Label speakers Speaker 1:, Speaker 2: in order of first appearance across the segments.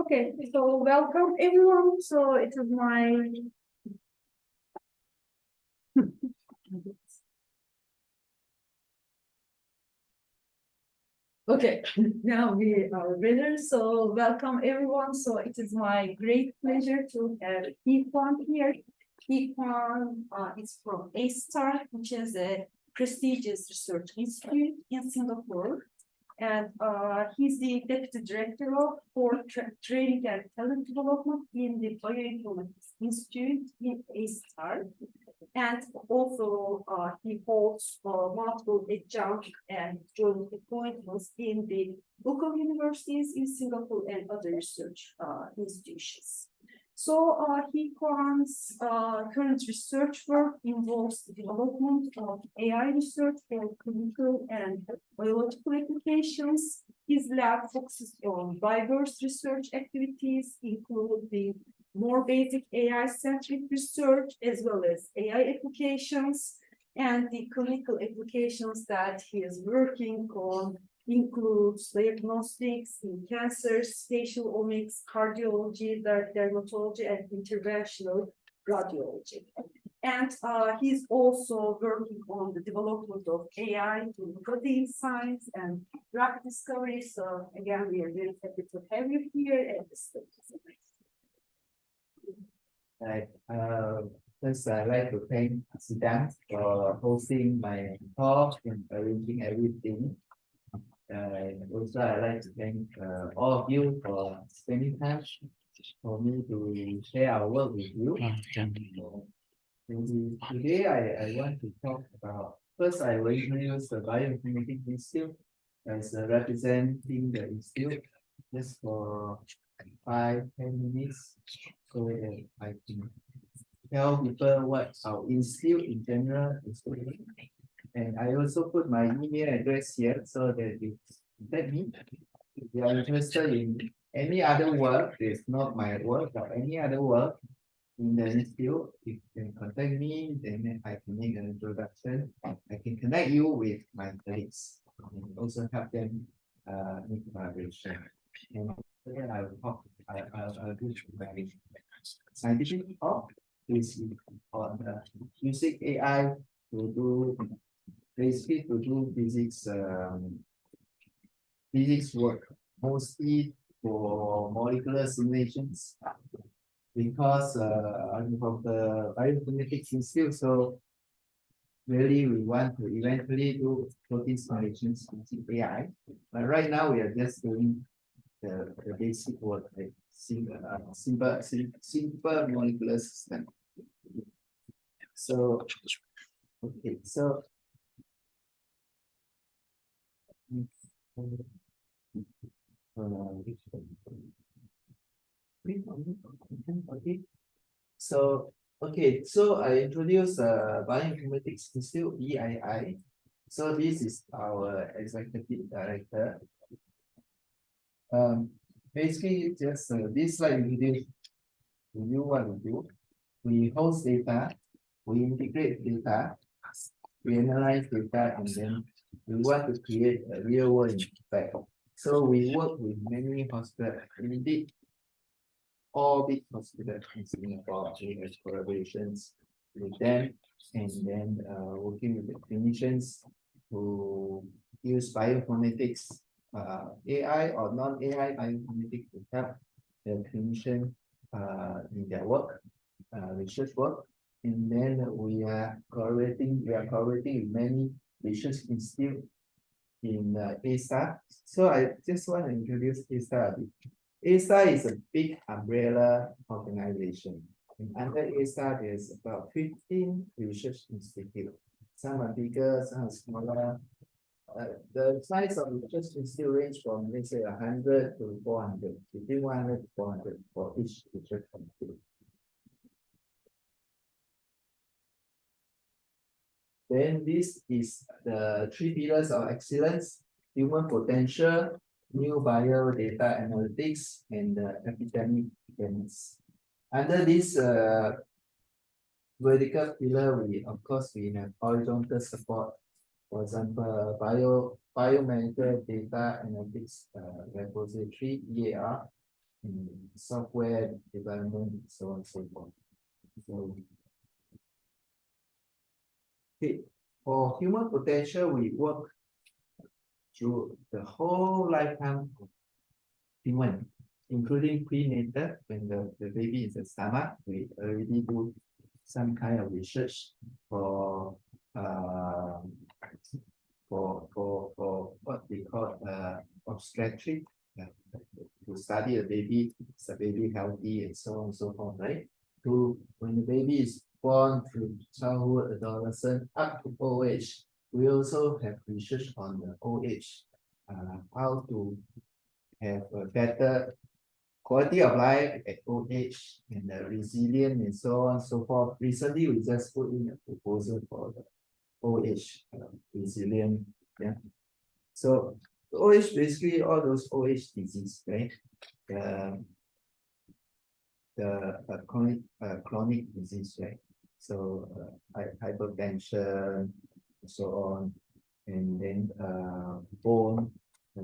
Speaker 1: Okay, so welcome everyone. So it is my okay, now we are winners. So welcome everyone. So it is my great pleasure to have Hwee Kuan here. Hwee Kuan is from A-STAR, which is a prestigious research institute in Singapore. And he's the deputy director for training and talent development in the Bioinformatics Institute in A-STAR. And also he holds multiple adjunct and joint appointments in the local universities in Singapore and other research institutions. So Hwee Kuan's current research work involves the development of AI research for clinical and biological applications. His lab focuses on diverse research activities, including more basic AI-centric research, as well as AI applications, and the clinical applications that he is working on includes diagnostics in cancer, spatial omics, cardiology, dermatology, and interventional radiology. And he's also working on the development of AI in protein science and drug discovery. So again, we are very happy to have you here at the stage.
Speaker 2: Right. First, I'd like to thank Siddharth for hosting my talk and arranging everything. Also, I'd like to thank all of you for spending time for me to share our work with you. Today, I want to talk about, first, I will introduce the Bioinformatics Institute as representing the institute just for 5-10 minutes, so that I can tell people what our institute in general is doing. And I also put my email address here so that you contact me if you are interested in any other work. It's not my work or any other work in the institute. You can contact me, then I can make an introduction. I can connect you with my colleagues and also help them make collaboration. And then I will talk. I'll do my scientific talk is on using AI to do basically to do physics work, mostly for molecular simulations, because I'm from the Bioinformatics Institute, so really we want to eventually do protein simulations using AI. But right now we are just doing the basic work, like simple molecular system. So okay, so so I introduced Bioinformatics Institute BII. So this is our executive director. Basically, just this slide introduce you what we do. We host data, we integrate data, we analyze data, and then we want to create a real world impact. So we work with many hospitals, indeed all big hospitals in Singapore. We have collaborations with them, and then working with the clinicians who use bioinformatics, AI or non-AI bioinformatics to help the clinician in their work, research work. And then we are collaborating with many research institutes in A-STAR. So I just want to introduce A-STAR a bit. A-STAR is a big umbrella organization. And under A-STAR, there's about 15 research institutes. Some are bigger, some are smaller. The size of research institute range from, let's say, 100 to 400, between 100 to 400 for each research institute. Then this is the 3 pillars of excellence: human potential, new bio data analytics, and epidemic events. Under this vertical pillar, we have horizontal support. For example, biomedical data analytics repository (EAR), software development, and so on and so forth. So, okay, for human potential, we work through the whole lifetime of human, including prenatal, when the baby is in the stomach, we already do some kind of research for what we call obstetric, to study a baby, is the baby healthy and so on and so forth, right? To when the baby is born to childhood, adolescent, up to old age, we also have research on the old age, how to have a better quality of life at old age and the resilient and so on and so forth. Recently, we just put in a proposal for the old age resilient. Yeah. So old age, basically all those old age disease, right? Chronic disease, right? So hypertension, so on, and then bone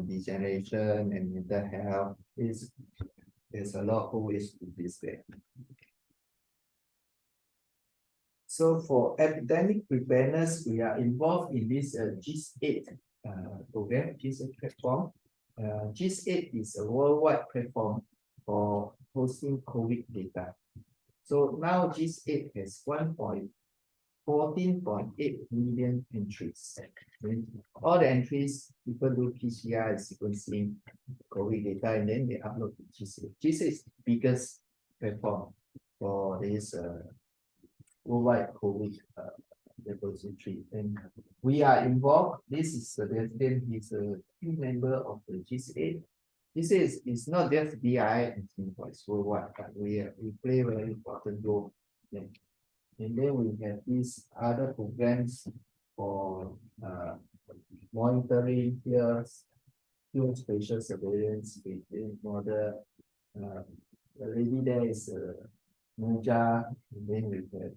Speaker 2: degeneration and mental health is there's a lot of old age disease there. So for epidemic preparedness, we are involved in this KUIS program, KUIS platform. KUIS is a worldwide platform for hosting COVID data. So now KUIS has 14.8 million entries. All the entries, people do PCR and sequencing COVID data, and then they upload to KUIS. KUIS is the biggest platform for this worldwide COVID repository, and we are involved. This is the resident, he's a key member of the KUIS. This is not just BI and Singapore, it's worldwide, but we play a very important role. Yeah. And then we have these other programs for monitoring field spatial surveillance with the model. Already there is Moja, and then we have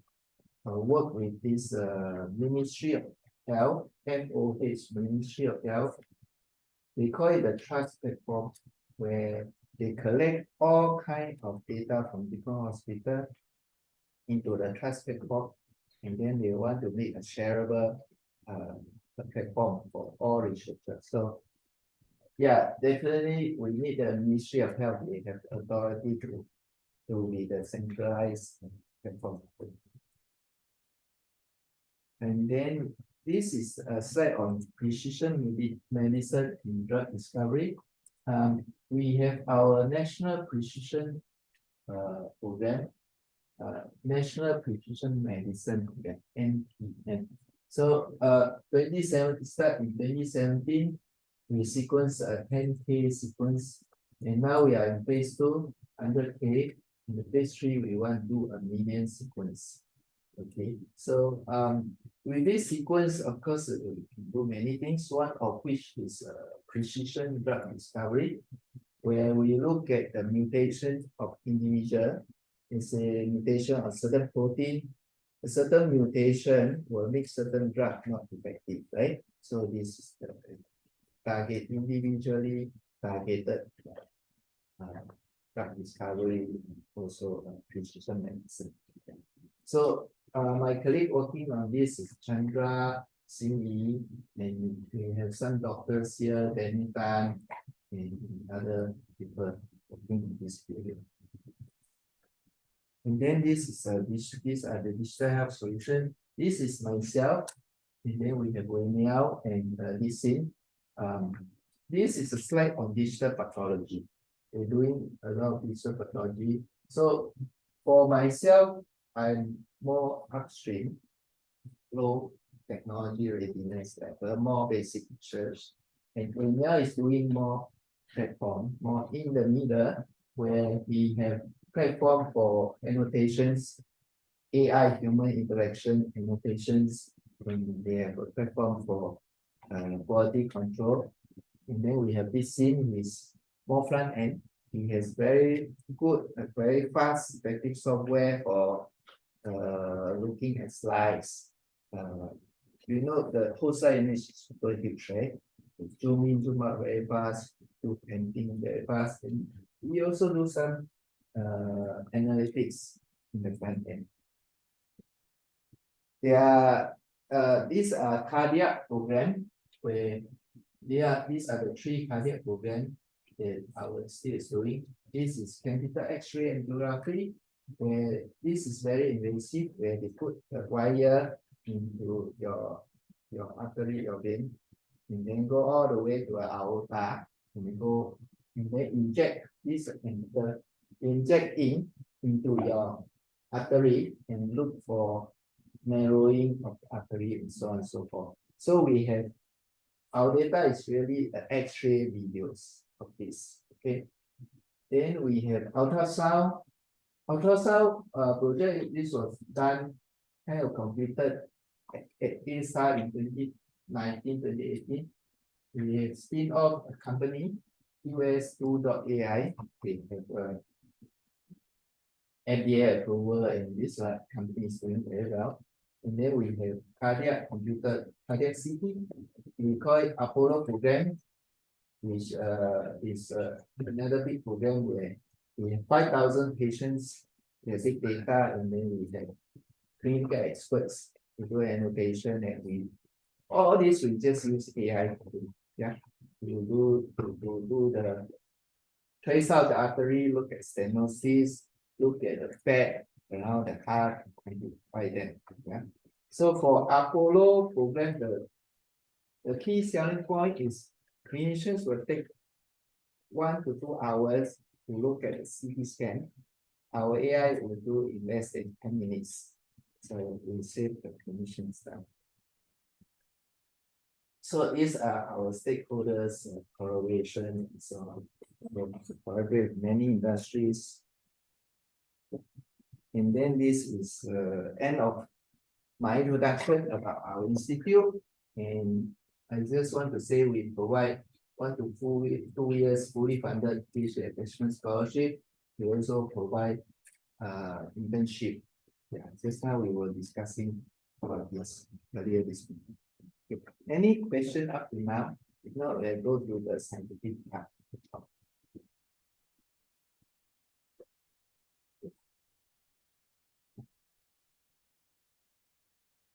Speaker 2: work with this Ministry of Health, MOH, Ministry of Health. They call it the trust platform, where they collect all kinds of data from different hospitals into the trust platform, and then they want to make a shareable platform for all researchers. So yeah, definitely we need the Ministry of Health. They have the authority to be the centralized platform. And then this is a slide on precision medicine in drug discovery. We have our national precision program, National Precision Medicine Program, NPM. So 2017, we sequenced a 10K sequence, and now we are in phase 2, 100K. In the phase 3, we want to do 1 million sequence. Okay, so with this sequence, of course, we can do many things, one of which is precision drug discovery, where we look at the mutation of individual. It's a mutation of certain protein. A certain mutation will make certain drug not effective, right? So this is the target, individually targeted drug discovery, also precision medicine. So my colleague working on this is Chandra, Cindy, and we have some doctors here, Danny Tan, and other people working in this field. And then this is these are the digital health solution. This is myself, and then we have Weniao and Lisin. This is a slide on digital pathology. We're doing a lot of digital pathology. So for myself, I'm more upstream, low technology readiness level, more basic research. And Weniao is doing more platform, more in the middle, where we have platform for annotations, AI human interaction annotations, and they have a platform for quality control. And then we have this scene with more front end. He has very good, very fast, effective software for looking at slides. You know, the whole slide image is super huge, right? Zoom in, zoom out very fast, do painting very fast, and we also do some analytics in the front end. These are cardiac program where these are the 3 cardiac program that our state is doing. This is computer X-ray angiography, where this is very invasive, where they put a wire into your artery, your vein, and then go all the way to our aorta, and then inject this inject into your artery and look for narrowing of the artery and so on and so forth. So we have our data is really the X-ray videos of this. Okay. Then we have ultrasound. Ultrasound project. This was done kind of completed at KUIS in 2019, 2018. We have spin off a company, KUIS2.ai. They have FDA approval, and this company is doing very well. And then we have cardiac CT. We call it Apollo program, which is another big program where we have 5,000 patients, basic data, and then we have clinical experts to do annotation, and all this we just use AI to do. Yeah, we do the trace out the artery, look at stenosis, look at the fat around the heart, and find them. Yeah. So for Apollo program, the key selling point is clinicians will take 1 to 2 hours to look at the CT scan. Our AI will do in less than 10 minutes. So we save the clinicians time. So these are our stakeholders, collaboration. So we collaborate with many industries. And then this is end of my introduction about our institute. And I just want to say we provide 1 to 2 years fully funded PhD attachment scholarship. We also provide internship. Yeah, just now we were discussing about this earlier this week. Okay. Any question up to now? If not, we'll go through the scientific part.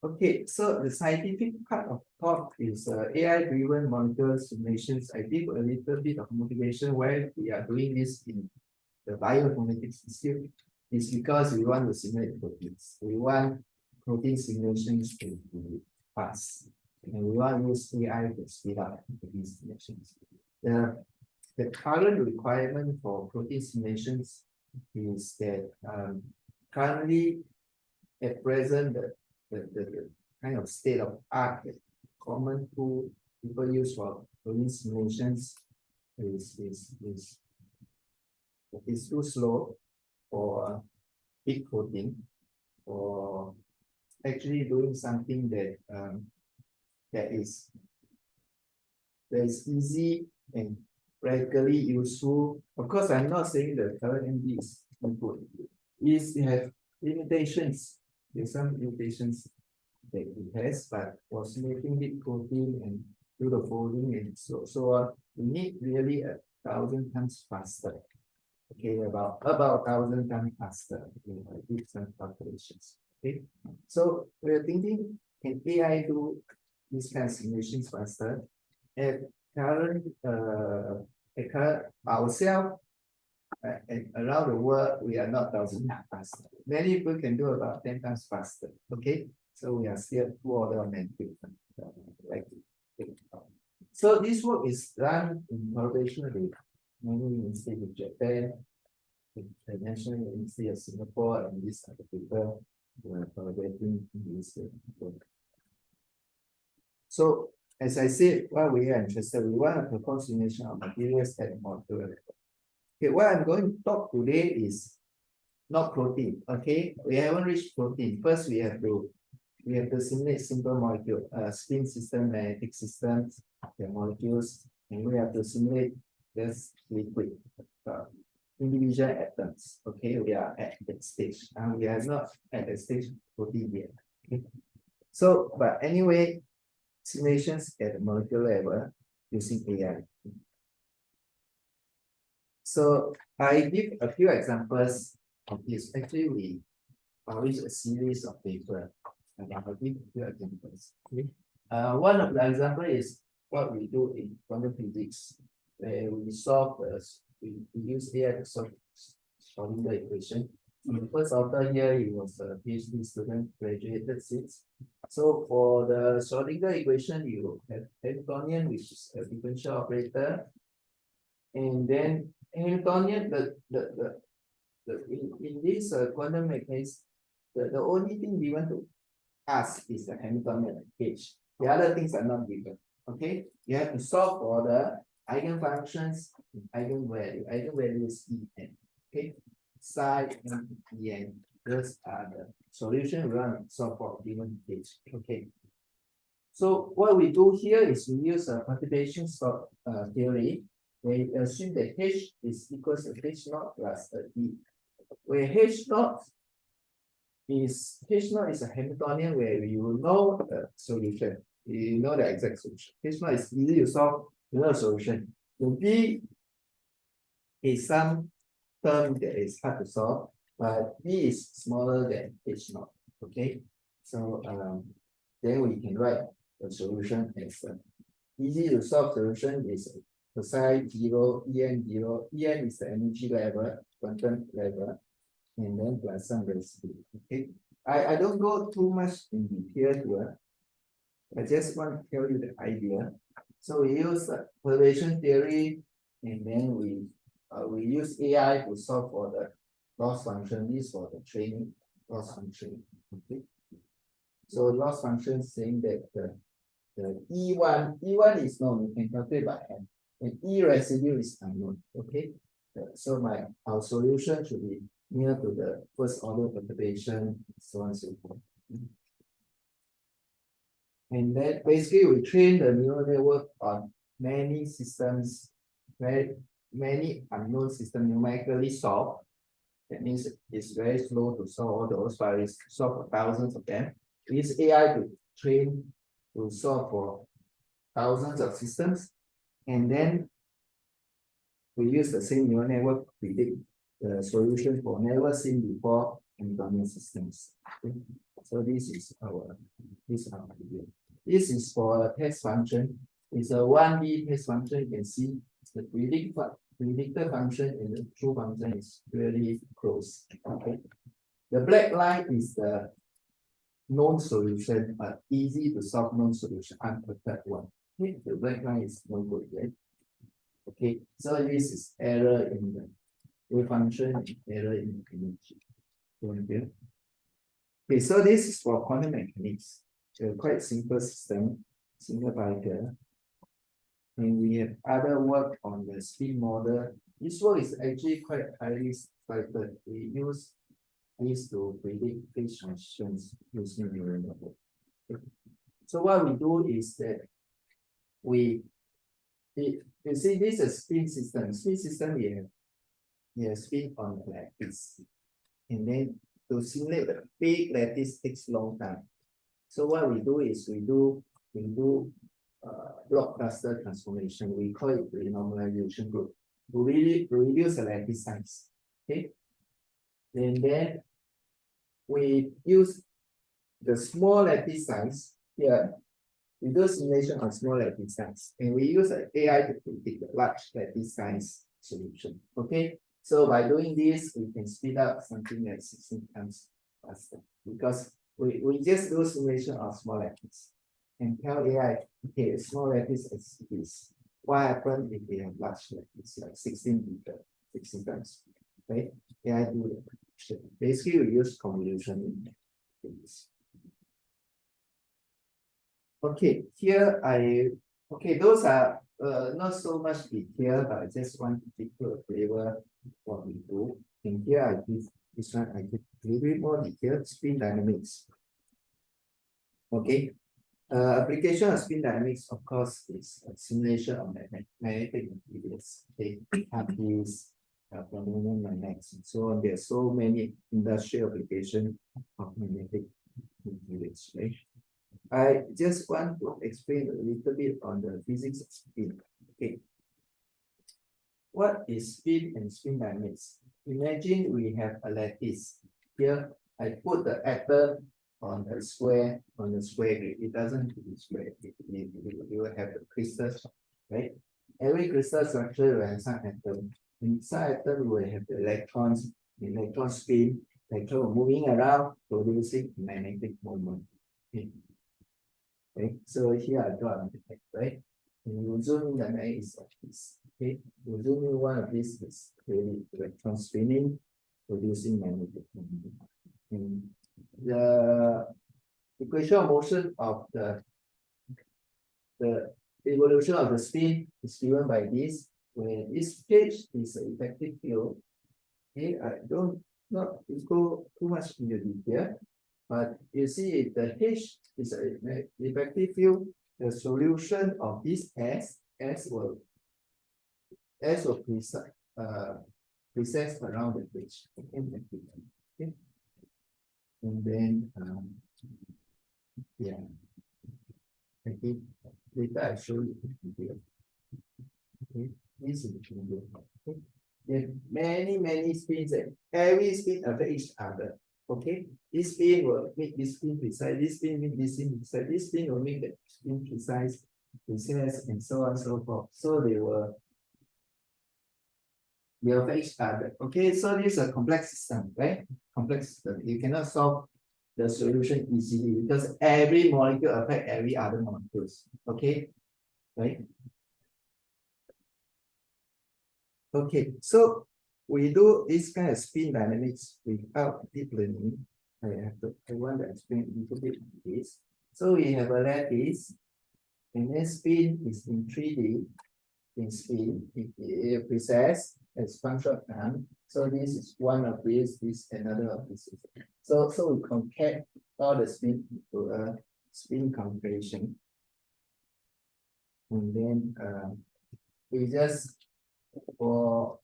Speaker 2: Okay, so the scientific part of talk is AI-driven molecular simulations. I give a little bit of motivation why we are doing this in the bioinformatics institute. Is because we want to simulate proteins. We want protein simulations to be fast, and we want to use AI to speed up these simulations. The current requirement for protein simulations is that currently at present the kind of state of art that common tool people use for protein simulations is too slow for big protein, or actually doing something that is easy and practically useful. Of course, I'm not saying the current MD is good. It have limitations. There's some limitations that it has, but for simulating big protein and do the folding and so on, we need really 1,000 times faster. Okay, about 1,000 times faster. Okay, I did some calculations. Okay, so we're thinking, can AI do these kind of simulations faster? At current ourselves and around the world, we are not 1,000 times faster. Many people can do about 10 times faster. Okay, so we are still 2 orders of magnitude. So this work is done in collaboration with many universities in Japan, the National University of Singapore, and these are the people who are collaborating in this work. So, as I said, what we are interested, we want to perform simulation of materials at molecular level. Okay, what I'm going to talk today is not protein. Okay, we haven't reached protein. First, we have to simulate simple molecule, spin system, magnetic systems, the molecules, and we have to simulate this liquid, individual atoms. Okay, we are at that stage, and we are not at the stage protein yet. Okay, so but anyway, simulations at the molecular level using AI. So I give a few examples of this. Actually, we publish a series of paper. And I will give a few examples. Okay. One of the example is what we do in quantum physics, where we solve we use AI to solve Schrodinger equation. The first author here, he was a PhD student, graduated since. So for the Schrodinger equation, you have Hamiltonian, which is a differential operator. And then Hamiltonian, in this quantum mechanics, the only thing we want to ask is the Hamiltonian H. The other things are not given. Okay, you have to solve for the eigenfunctions, eigenvalue. Eigenvalue is En. Okay, psi and En. Those are the solution we want to solve for given H. Okay. So what we do here is we use a perturbation theory. We assume that H is equals to H naught plus a E. Where H naught is a Hamiltonian where you know the solution. You know the exact solution. H naught is easy to solve, you know the solution. The B is some term that is hard to solve, but B is smaller than H naught. Okay. So then we can write the solution as easy to solve solution is psi 0, En 0. En is the energy level, quantum level, and then plus some residue. Okay. I don't go too much in detail here. I just want to tell you the idea. So we use perturbation theory, and then we use AI to solve for the loss function. This for the training loss function. Okay. So loss function saying that the E1 is known, you can calculate by hand, and E residue is unknown. Okay. So our solution should be near to the first order perturbation, so on and so forth. And then basically we train the neural network on many systems, many unknown systems numerically solved. That means it's very slow to solve all those, but we solve for thousands of them. We use AI to train to solve for thousands of systems, and then we use the same neural network to predict the solution for never seen before Hamiltonian systems. Okay. So this is our idea. This is for a test function. It's a 1D test function. You can see the predictor function and the true function is really close. Okay. The black line is the known solution, but easy to solve known solution, unperturbed one. Okay. The black line is no good yet. Okay, so this is error in the wave function, error in the image. Okay, so this is for quantum mechanics. So quite simple system, single particle. And we have other work on the spin model. This work is actually quite highly cited. We use this to predict phase transitions using neural network. Okay. So what we do is that you see, this is a spin system. Spin system, we have spin on the lattice. And then to simulate the big lattice takes long time. So what we do is we do block cluster transformation. We call it renormalization group. We reduce the lattice size. Okay. And then we use the small lattice size here. We do simulation on small lattice size, and we use AI to predict the large lattice size solution. Okay, so by doing this, we can speed up something like 16 times faster because we just do simulation of small lattice and tell AI, okay, small lattice is this. What happens if we have large lattice like 16 times? Okay, AI do the prediction. Basically, we use convolution in this. Okay, here those are not so much detail, but I just want to give you a flavor what we do. And here I give this one, I give a little bit more detail, spin dynamics. Okay, application of spin dynamics, of course, is a simulation of magnetic materials. Okay, parties, magnets, and so on. There are so many industrial applications of magnetic materials, right? I just want to explain a little bit on the physics of spin. Okay. what is spin and spin dynamics? Imagine we have a lattice. Here, I put the atom on the square grid. It doesn't have to be square. You will have the crystals, right? Every crystal structure will have some atom. Inside atom, we will have the electrons. The electron spin, electron moving around, producing magnetic moment. Okay, so here I draw an effect, right? And you zoom in, the magnet is like this. Okay, you zoom in, one of these is really electron spinning, producing magnetic moment. And the equation of motion of the evolution of the spin is given by this. When this H is an effective field, okay, I don't not go too much into detail, but you see the H is an effective field. The solution of this S will precess around the H. Okay. And then yeah. Okay. Later I show you the video. Okay. This is the video. Okay. There are many spins and every spin affects each other. Okay, this spin will make this spin precise, this spin make this spin precise, this spin will make that spin precise, and so on and so forth. So they affect each other. Okay, so this is a complex system, right? Complex system. You cannot solve the solution easily because every molecule affects every other molecules. Okay, right? Okay, so we do this kind of spin dynamics without deep learning. I want to explain a little bit this. So we have a lattice, and then spin is in 3D. In spin, it precess as function of time. So this is one of these, this another of this. So we concat all the spin to a spin configuration. And then we just for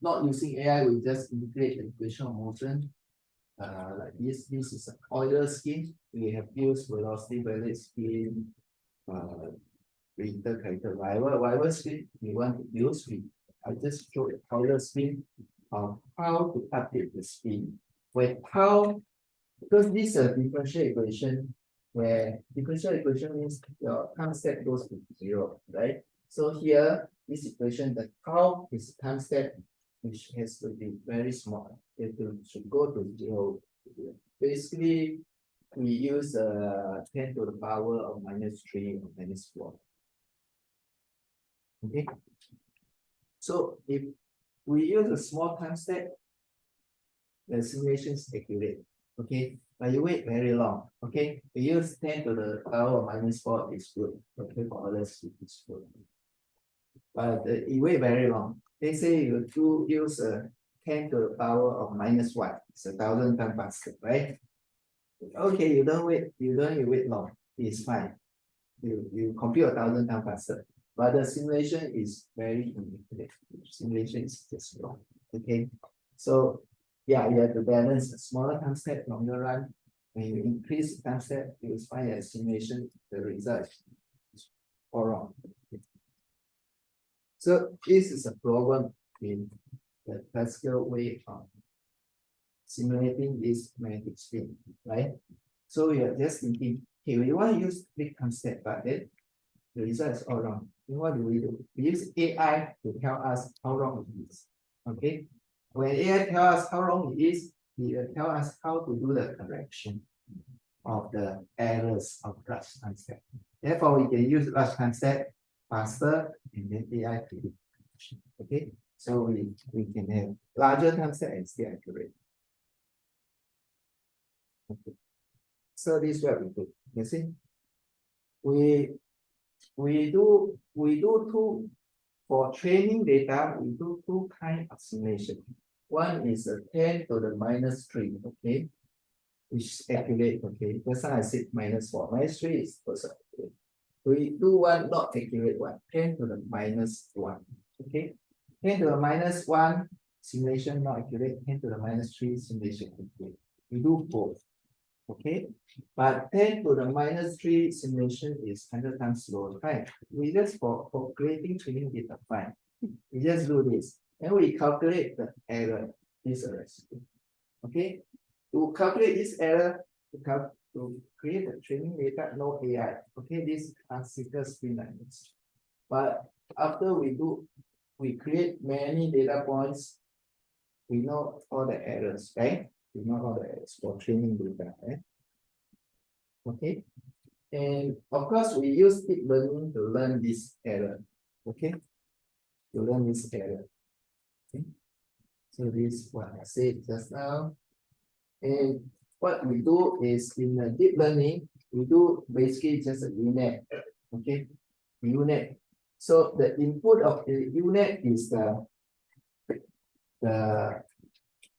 Speaker 2: not using AI, we just integrate the equation of motion. Like this is an Euler scheme. We have used velocity valid scheme, intercalated whatever scheme we want to use. I just show the Euler scheme of how to update the spin. Because this is a differential equation where differential equation means your time step goes to 0, right? So here, this equation, the tau is time step, which has to be very small. It should go to 0. Basically, we use 10 to the power of -3 or -4. Okay. So if we use a small time step, the simulation is accurate. Okay, but you wait very long. Okay, we use 10 to the power of -4 is good. Okay, for others it's good. But you wait very long. They say you do use 10 to the power of -1. It's 1,000 times faster, right? Okay, you don't wait long. It's fine. You compute 1,000 times faster. But the simulation is very inaccurate. Simulation is just wrong. Okay. So yeah, you have to balance a smaller time step, longer run. When you increase the time step, you will find a simulation, the result is all wrong. So this is a problem in the classical way of simulating this magnetic spin, right? So we are just thinking, okay, we want to use big time step, but then the result is all wrong. Then what do? We use AI to tell us how wrong it is. Okay. When AI tells us how wrong it is, it will tell us how to do the correction of the errors of large time step. Therefore, we can use large time step faster and then AI to do correction. Okay. So we can have larger time step and still accurate. Okay. So this is what we do. You see, we do two for training data. We do two kinds of simulation. One is a 10 to the -3, okay, which is accurate, okay. First time I said -4, -3 is also accurate. We do one not accurate one, 10 to the -1, okay. 10 to the -1 simulation not accurate, 10 to the -3 simulation accurate. We do both. Okay, but 10 to the -3 simulation is 100 times slower, right? We just for creating training data, fine. We just do this. And we calculate the error, this residue. Okay. To calculate this error, to create the training data, no AI. Okay, this classical spin dynamics. But after we create many data points, we know all the errors, right? We know all the errors for training data, right? Okay. And of course, we use deep learning to learn this error. Okay. To learn this error. Okay. So this is what I said just now. And what we do is in the deep learning, we do basically just a UNet. Okay. UNet. So the input of the UNet is the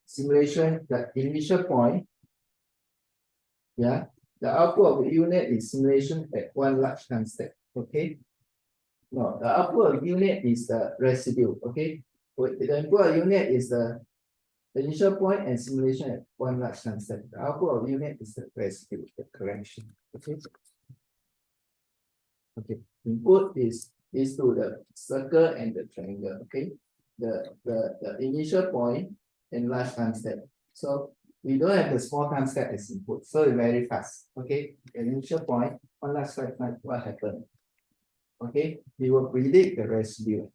Speaker 2: simulation, the initial point. Yeah. The output of the UNet is simulation at one large time step. Okay. No, the output of UNet is the residue. Okay. The input of UNet is the initial point and simulation at one large time step. The output of UNet is the residue, the correction. Okay. Okay. Input is to the circle and the triangle. Okay. The initial point and large time step. So we don't have the small time step as input, so it's very fast. Okay. The initial point, one large time step, what happened? Okay. We will predict the residue.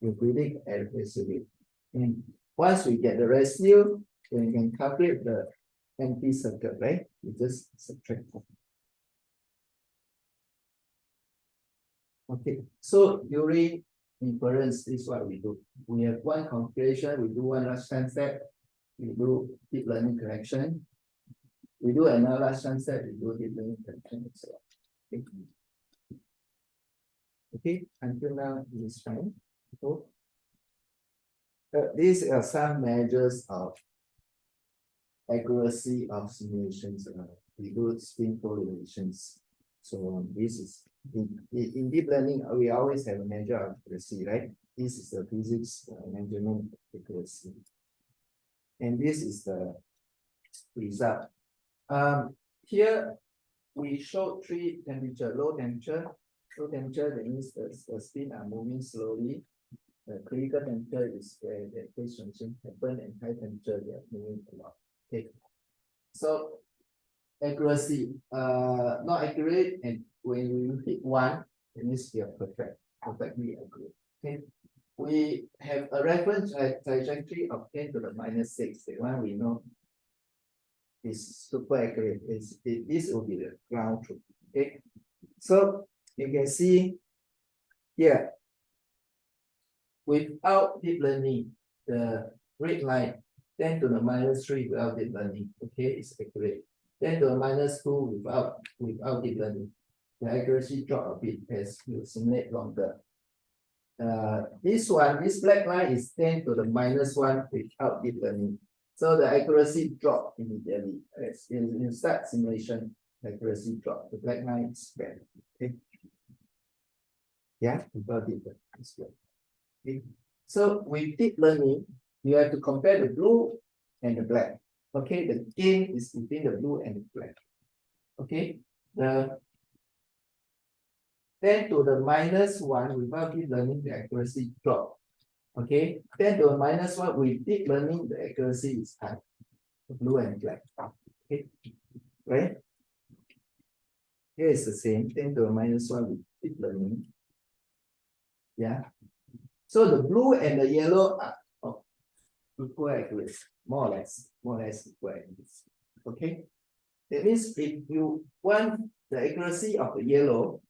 Speaker 2: We predict the residue. And once we get the residue, then we can calculate the empty circle, right? We just subtract. Okay, so during inference, this is what we do. We have one computation, we do one large time step, we do deep learning correction. We do another large time step, we do deep learning correction, and so on. Okay. Okay, until now it is fine. So, these are some measures of accuracy of simulations. We do spin correlations. So this is in deep learning, we always have a measure of accuracy, right? This is the physics measurement accuracy. And this is the result. Here we show three temperature, low temperature. Low temperature, that means the spin are moving slowly. The critical temperature is where the phase transition happen, and high temperature they are moving a lot. Okay. So accuracy, not accurate, and when you hit one, it means you are perfectly accurate. Okay. We have a reference trajectory of 10 to the minus 6. The one we know is super accurate. This will be the ground truth. Okay. So you can see here, without deep learning, the red line 10 to the minus 3 without deep learning, okay, it's accurate. 10 to the minus 2 without deep learning, the accuracy drop a bit as you simulate longer. This black line is 10 to the minus 1 without deep learning. So the accuracy drop immediately. As you start simulation, accuracy drop. The black line is bad. Okay. Yeah, without deep learning is bad. Okay. So with deep learning, you have to compare the blue and the black. Okay, the gain is between the blue and the black. Okay, the 10 to the minus 1 without deep learning, the accuracy drop. Okay, 10 to the minus 1 with deep learning, the accuracy is high. Blue and black. Okay, right? Here is the same, 10 to the minus 1 with deep learning. Yeah. So the blue and the yellow are equal accuracy, more or less equal accuracy. Okay. That means if you want the accuracy of the yellow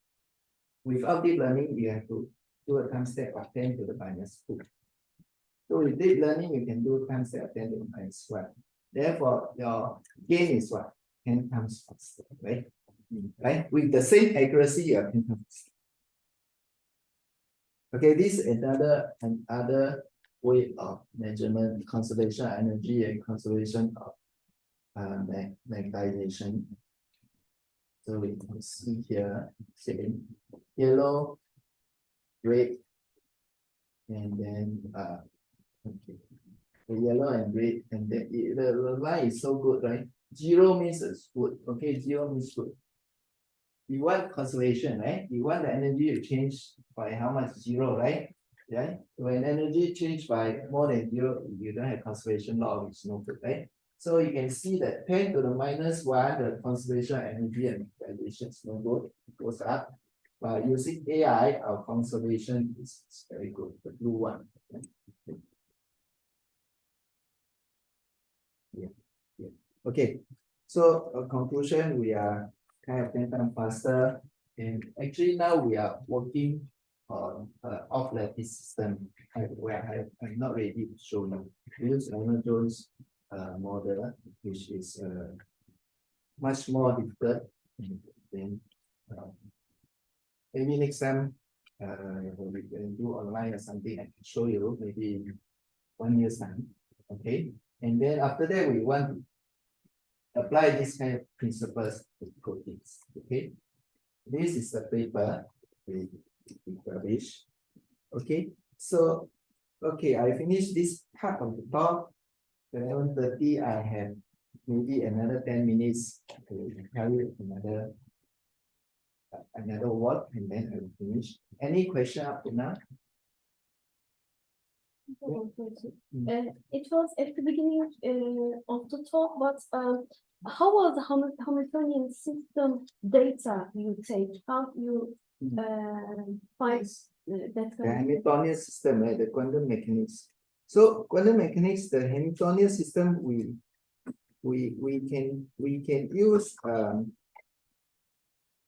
Speaker 2: without deep learning, you have to do a time step of 10 to the minus 2. So with deep learning, you can do a time step of 10 to the minus 1. Therefore, your gain is what? 10 times faster, right? Right? With the same accuracy, you are 10 times faster. Okay, this is another way of measurement, conservation of energy and conservation of magnetization. So we can see here, same yellow, red, and then okay, the yellow and red, and then the line is so good, right? 0 means it's good. Okay, 0 means good. You want conservation, right? You want the energy to change by how much? 0, right? right? When energy change by more than 0, you don't have conservation law, which is no good, right? So you can see that 10 to the minus 1, the conservation energy and utilization is no good, it goes up. But using AI, our conservation is very good, the blue one. Yeah, yeah. Okay, so conclusion, we are kind of 10 times faster. And actually now we are working on off-lattice system where I'm not ready to show you. We use Leonard Jones model, which is much more difficult. Then maybe next time we can do online or something. I can show you maybe in 1 year's time. Okay, and then after that we want to apply this kind of principles to proteins. Okay, this is the paper we published. Okay, so okay, I finished this part of the talk. At 11:30, I have maybe another 10 minutes to tell you another work, and then I will finish. Any question up to now?
Speaker 3: It was at the beginning of the talk, but how was the Hamiltonian system data you take? How you find that
Speaker 2: The Hamiltonian system, right? The quantum mechanics. So quantum mechanics, the Hamiltonian system, we can use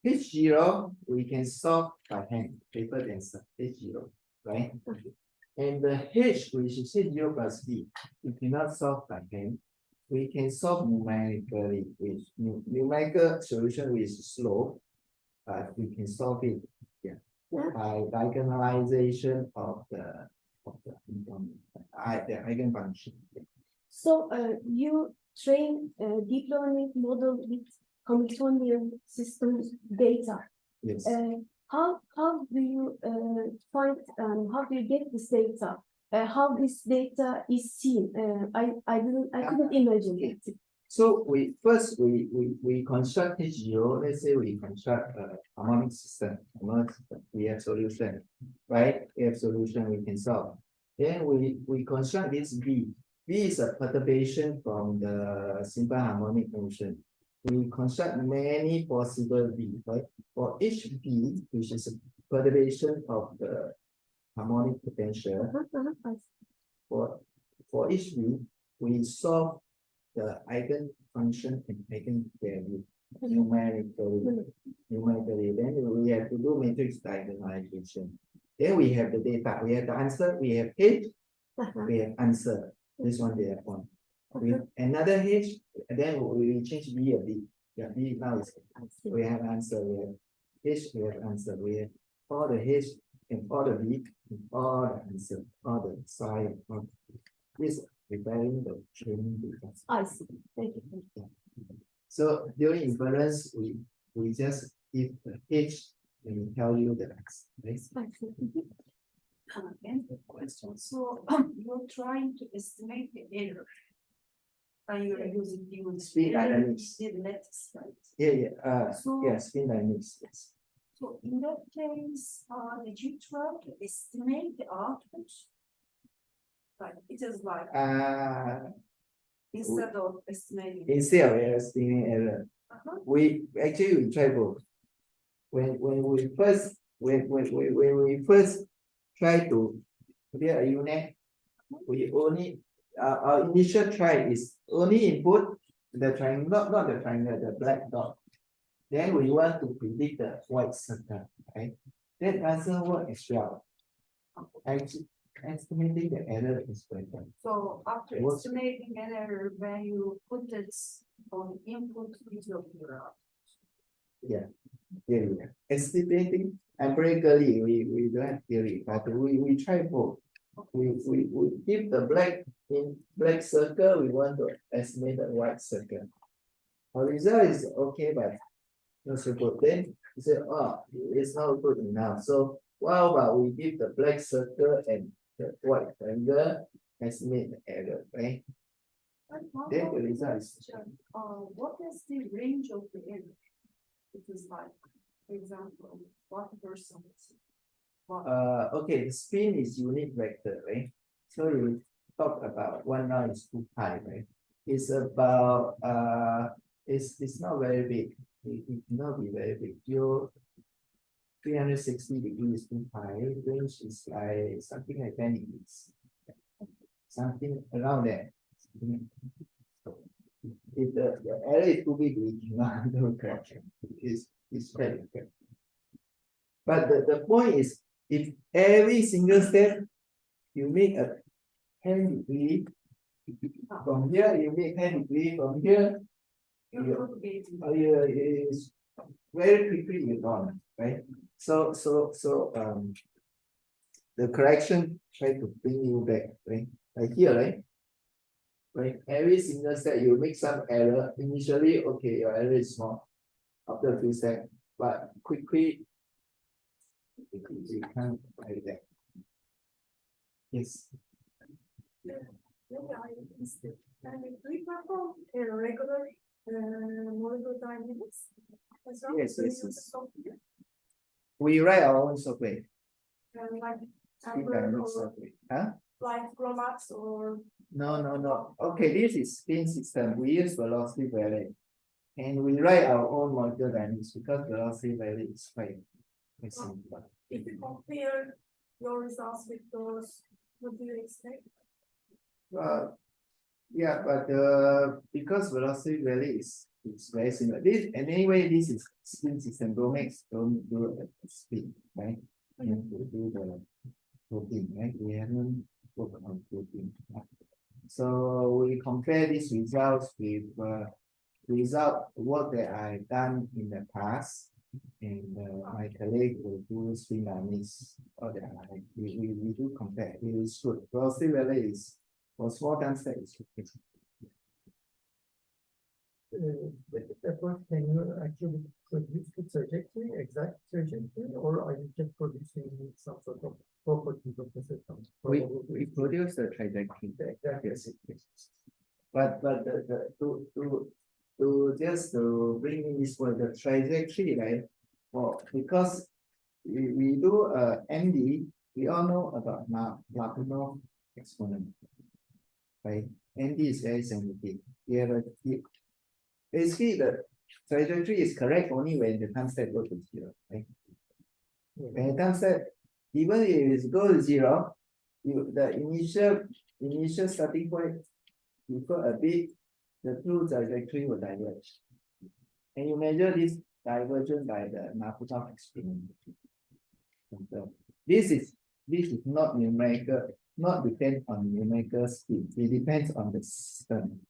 Speaker 2: H0, we can solve by hand, paper tensor H0, right? And the H, which is H0 plus B, we cannot solve by hand. We can solve numerically with numerical solution which is slow, but we can solve it by diagonalization of the eigenfunction.
Speaker 3: So you train deep learning model with Hamiltonian systems data.
Speaker 2: Yes.
Speaker 3: How do you find how do you get this data? How this data is seen? I couldn't imagine it.
Speaker 2: So we construct H0. Let's say we construct a harmonic system. We have solution, right? We have solution we can solve. Then we construct this B. B is a perturbation from the simple harmonic motion. We construct many possible B, right? For each B, which is a perturbation of the harmonic potential, for each B, we solve the eigenfunction and eigenvalue numerically. Then we have to do matrix diagonalization. Then we have the data, we have the answer, we have H, we have answer. This one they have one. With another H, then we change B a B. Yeah, B now is we have answer, we have H, we have answer, we have all the H and all the B and all the answer, all the side of this preparing the training data.
Speaker 3: I see. Thank you.
Speaker 2: So during inference, we just give the H and tell you the answer. Right?
Speaker 1: And the question. So you're trying to estimate the error. Are you using
Speaker 2: Spin dynamics.
Speaker 1: Lattice, right?
Speaker 2: Yeah.
Speaker 1: So,
Speaker 2: yeah, spin dynamics. Yes.
Speaker 1: So in that case, did you try to estimate the output? Like it is like instead of estimating.
Speaker 2: Instead of estimating error, we try both. When we first try to create a unit, we only our initial try is only input the triangle, not the triangle, the black dot. Then we want to predict the white circle, right? That doesn't work as well. Estimating the error is better.
Speaker 1: So after estimating an error, when you put it on input, it will figure out.
Speaker 2: Yeah. Estimating empirically, we don't have theory, but we try both. We give the black circle, we want to estimate the white circle. Our result is okay, but not so good. Then you say, oh, it's not good enough. So what about we give the black circle and the white triangle, estimate the error, right? Then the result is
Speaker 1: what is the range of the error? It is like, for example, 1%.
Speaker 2: Okay, the spin is unit vector, right? So you talk about 1 round is 2 pi, right? It's about it's not very big. It cannot be very big. Your 360 degrees 2 pi range is like something like 10 degrees. Something around there. If the error is too big, we cannot do correction. It's very good. But the point is, if every single step you make a 10 degree from here, you make 10 degree from here, is very quickly you're gone, right? So the correction try to bring you back, right? Like here, right? Right, every single step you make some error. Initially, okay, your error is small after a few steps, but quickly you can't like that. Yes.
Speaker 1: Do you perform a regular molecular dynamics?
Speaker 2: Yes. We write our own software.
Speaker 1: Like
Speaker 2: Spin
Speaker 1: Amber
Speaker 2: dynamics
Speaker 1: or
Speaker 2: software. Huh?
Speaker 1: like Gromax or
Speaker 2: No. Okay, this is spin system. We use velocity valley. And we write our own molecular dynamics because velocity valley is quite simple.
Speaker 1: if you compare your results with those, what do you expect?
Speaker 2: Yeah, but because velocity valley is very similar. This and anyway, this is spin system. Don't do a spin, right? You have to do the protein, right? We haven't worked on protein. So we compare these results with result work that I've done in the past, and my colleague will do spin dynamics. Or that we do compare. It is good. Velocity valley is for small time step is okay.
Speaker 4: Can you actually produce the trajectory, exact trajectory, or are you just producing some sort of properties of the system?
Speaker 2: We produce the trajectory. Yes. But to bring in this word, the trajectory, right? Well, because we do MD, we all know about Lyapunov exponent, right? MD is very sensitive. We have basically the trajectory is correct only when the time step goes to 0, right? When the time step, even if it goes to 0, the initial starting point, you put a bit, the true trajectory will diverge. And you measure this divergence by the Lyapunov experiment. This is not numerical, not depend on numerical speed. It depends on the system.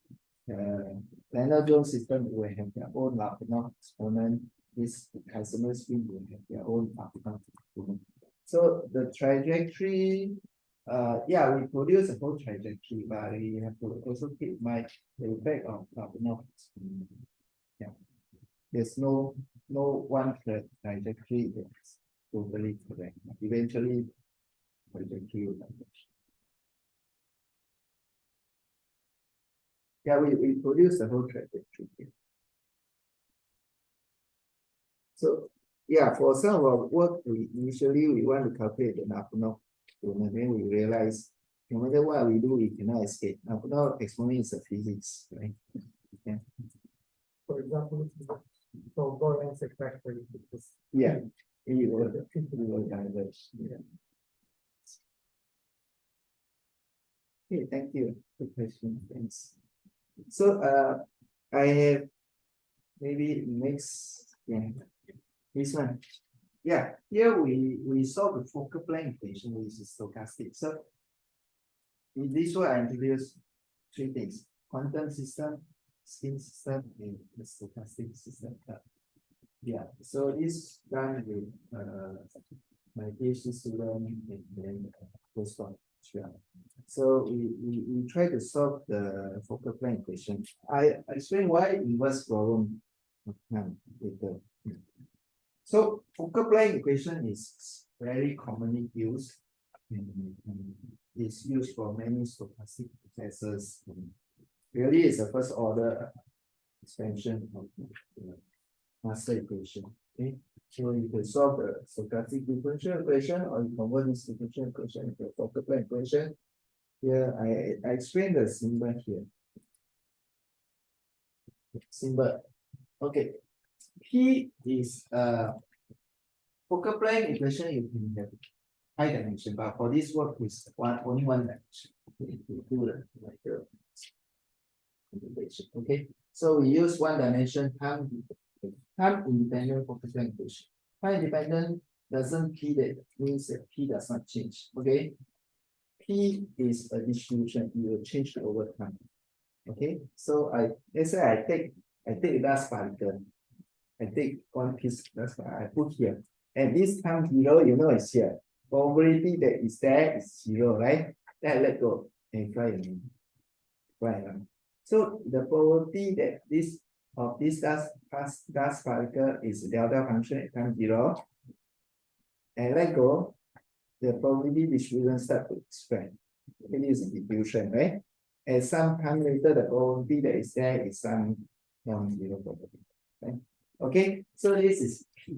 Speaker 2: Lennard-Jones system will have their own Lyapunov exponent. This Casimir spin will have their own Lyapunov exponent. So the trajectory, yeah, we produce a whole trajectory, but we have to also keep in mind the effect of Lyapunov exponent. Yeah, there's no one trajectory that's totally correct. Eventually, trajectory will diverge. Yeah, we produce the whole trajectory here. So yeah, for some of our work, we want to calculate the Lyapunov exponent, then we realize no matter what we do, we cannot escape. Lyapunov exponent is a physics, right? Yeah.
Speaker 4: For example, so Born's factor is
Speaker 2: Yeah, it will diverge. Yeah. Okay, thank you. Good question. Thanks. So I have maybe next, yeah, this one. Yeah, here we solve the focal plane equation, which is stochastic. So in this way, I introduce 3 things: quantum system, spin system, and the stochastic system. Yeah, so this done with my PhD student and then postdoc. Sure. So we try to solve the focal plane equation. I explain why inverse problem later. So focal plane equation is very commonly used and is used for many stochastic processes. Really, it's a first order expansion of the master equation. Okay, so you can solve the stochastic differential equation or you convert this differential equation into a focal point equation. Here, I explain the symbol here. Symbol. Okay. P is focal plane equation you can have high dimension, but for this work is only one dimension. Okay, to do the like the integration. Okay, so we use one dimension time independent focal plane equation. Time independent doesn't P that means that P does not change. Okay, P is a distribution, it will change over time. Okay, so let's say I take dust particle. I take one piece dust particle, I put here. And this time 0, you know it's here. Probability that is there is 0, right? Then I let go and try again. So the probability that this dust particle is delta function at time 0. And let go, the probability distribution start to spread. Okay, this is diffusion, right? And some time later, the probability that is there is some non-zero probability. Right? Okay, so this is P.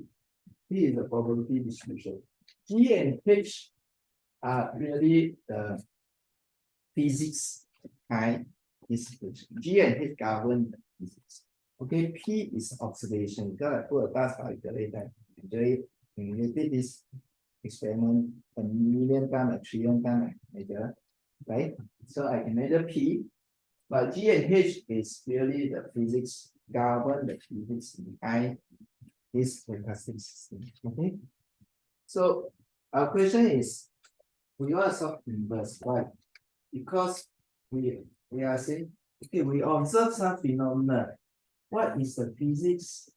Speaker 2: P is the probability distribution. G and H are really the physics behind this equation. G and H govern the physics. Okay, P is observation. Because I put a dust particle later. Actually, when we did this experiment a million times, a trillion times, I measure, right? So I can measure P, but G and H is really the physics, govern the physics behind this stochastic system. Okay. So our question is, we want to solve inverse. Why? Because we are saying, okay, we observe some phenomena. What is the physics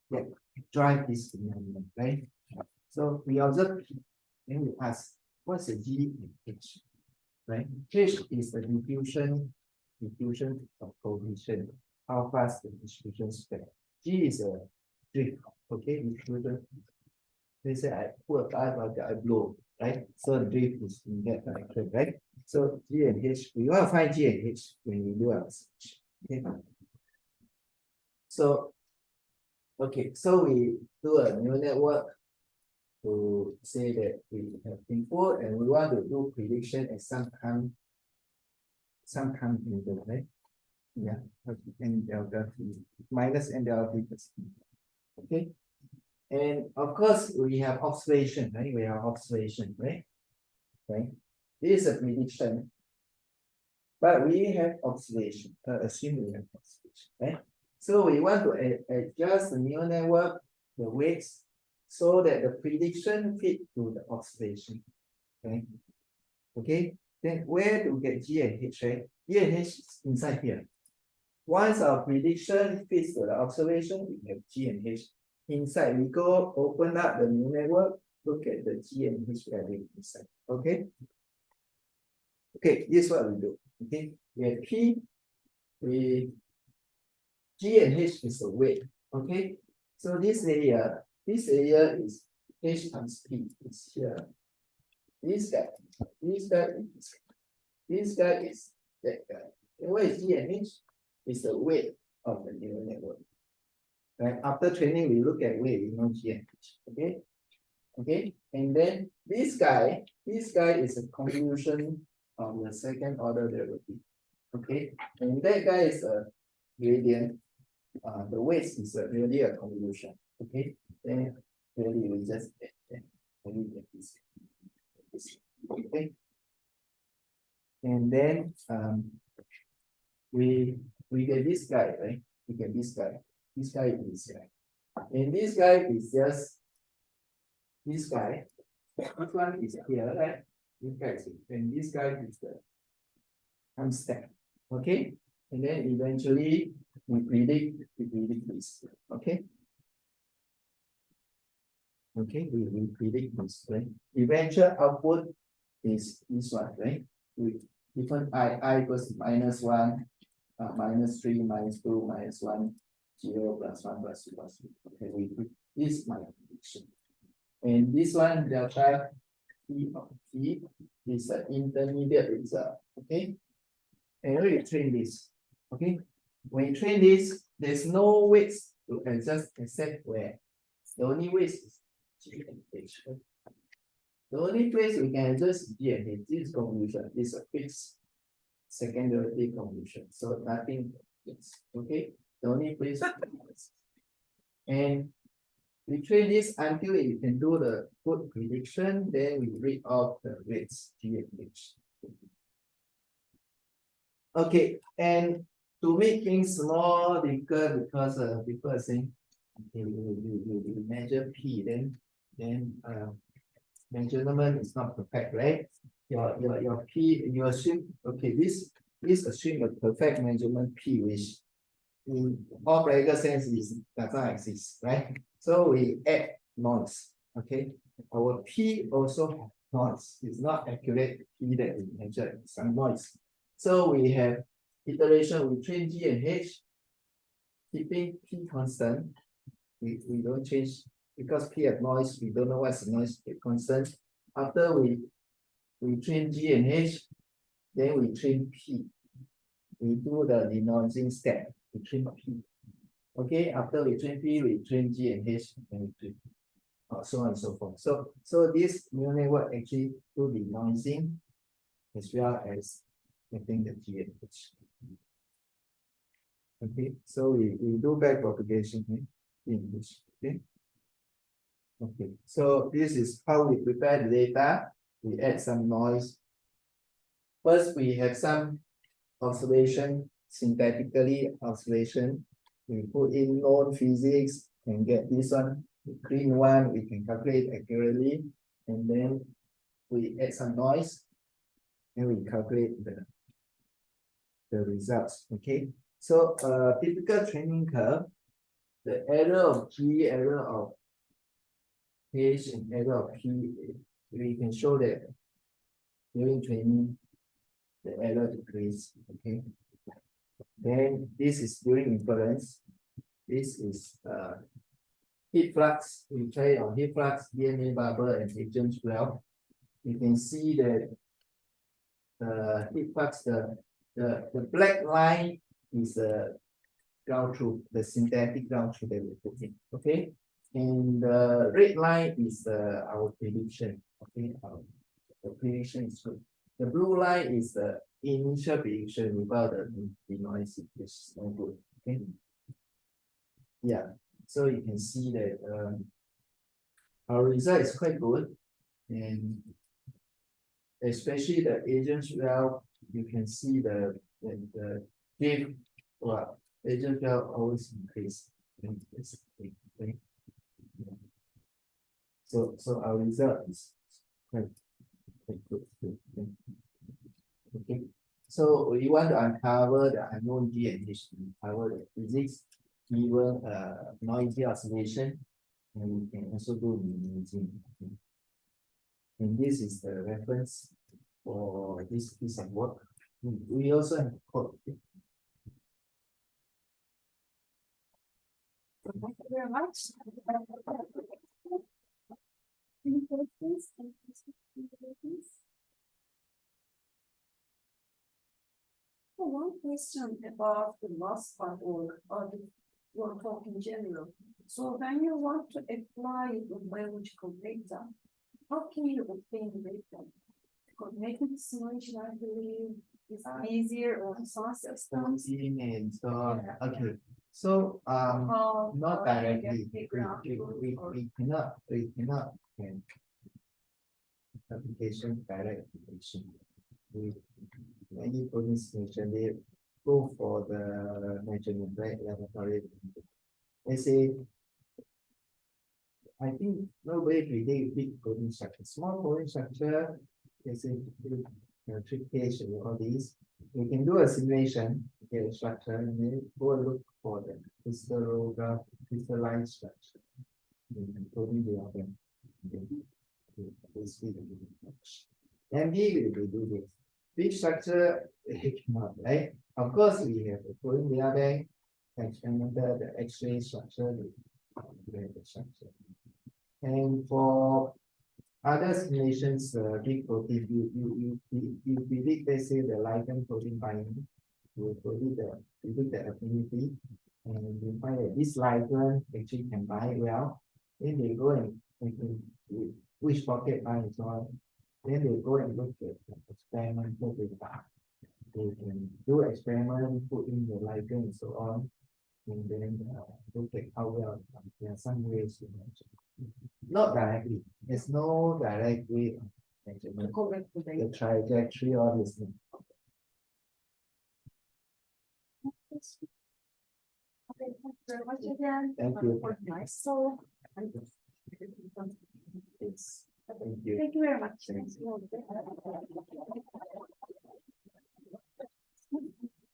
Speaker 2: that drive this phenomenon, right? So we observe P, then we ask, what's the G and H? Right? H is the diffusion of cohesion. How fast the distribution spread. G is a drift. Okay, diffusion. Let's say I put a dive, I blow, right? So the drift is in that direction, right? So G and H, we want to find G and H when we do our search. Okay. So okay, so we do a neural network to say that we have input and we want to do prediction at some time interval, right? Yeah, n delta t minus n delta t plus t. Okay, and of course we have observation, right? We have observation, right? Right. This is a prediction, but we have observation. Assume we have observation, right? So we want to adjust the neural network, the weights, so that the prediction fit to the observation. Okay. Okay. Then where to get G and H, right? G and H is inside here. Once our prediction fits to the observation, we have G and H inside. We go open up the neural network, look at the G and H value inside. Okay. Okay, this is what we do. Okay, we have P, G and H is the weight. Okay, so this area is H times P. It's here. This guy is that guy. And what is G and H? Is the weight of the neural network. Right? After training, we look at weight, we know G and H. Okay. Okay. And then this guy is a convolution of the second order derivative. Okay. And that guy is a gradient. The weight is really a convolution. Okay. Then really we just get this. Okay. And then we get this guy, right? We get this guy. This guy is this guy. And this guy is just this guy. This one is here, right? This guy is here. And this guy is the unstack. Okay? And then eventually we predict this. Okay? Okay, we predict this, right? Eventual output is this one, right? With different I equals to -1, -3, -2, -1, 0, +1, +2, +3. Okay, this is my prediction. And this one, delta T of T is an intermediate result. Okay. And when you train this, okay, when you train this, there's no weights to adjust except where The only way is G and H. The only place we can adjust G and H is convolution. It's a fixed second derivative convolution. So nothing is okay. The only place and we train this until we can do the good prediction, then we read off the rates G and H. Okay, and to make things more difficult because people are saying, okay, you measure P, then measurement is not perfect, right? Your P, you assume, okay, this assume a perfect measurement P, which in all practical sense does not exist, right? So we add noise, okay? Our P also have noise. It's not accurate P that we measure, some noise. So we have iteration, we train G and H, keeping P constant. We don't change because P have noise, we don't know what's the noise constant. After we train G and H, then we train P. We do the denoising step, we train P. Okay, after we train P, we train G and H, and we train so on and so forth. So this neural network actually do denoising as well as getting the G and H. Okay, so we do back propagation in this. Okay. Okay, so this is how we prepare the data. We add some noise. First, we have some observation, synthetically observation. We put in known physics and get this one, the green one, we can calculate accurately. And then we add some noise and we calculate the results. Okay, so typical training curve, the error of G, error of H, and error of P, we can show that during training the error decrease. Okay, then this is during inference. This is heat flux. We try on heat flux, DNA bubble, and agent well. You can see that the heat flux, the black line is the ground truth, the synthetic ground truth that we put in. Okay, and the red line is our prediction. Okay, the prediction is good. The blue line is the initial prediction without the noise, which is no good. Okay, yeah. So you can see that our result is quite good, and especially the agents well, you can see the diff, well, agent well always increase. Okay. So our result is quite good. Okay. So we want to uncover the unknown G and H, uncover the physics, given noisy observation, and we can also do imaging. Okay. And this is the reference for this piece of work. We also have code.
Speaker 1: Thank you very much. Any questions? One question about the loss part or the work in general. So when you want to apply the biological data, how can you obtain the data? Because making simulation, I believe, is easier on some systems.
Speaker 2: And so on. Okay. So not directly. We cannot application direct application. We any protein simulation, they go for the measurement, right? Laboratory. They say, I think nobody predict big protein structure. Small protein structure, they say triplication, all these. We can do a simulation, get a structure, and then go and look for the crystalline structure. Protein development. MD will do this. Big structure, it cannot, right? Of course, we have the protein data bank, experimental, the X-ray structure, the structure. And for other simulations, big protein, you predict, let's say, the ligand protein binding, you predict the affinity, and you find that this ligand actually can bind well, Then they go and which pocket line is on. Then they go and look at the experimental data. They can do experiment, put in the ligand and so on, and then look at how well. There are some ways to measure. Not directly. There's no direct way of measurement.
Speaker 1: Correct today.
Speaker 2: The trajectory, all this thing.
Speaker 1: Okay, thank you very much again.
Speaker 2: Thank you.
Speaker 1: For nice. So.
Speaker 2: It's, thank you.
Speaker 1: Thank you very much.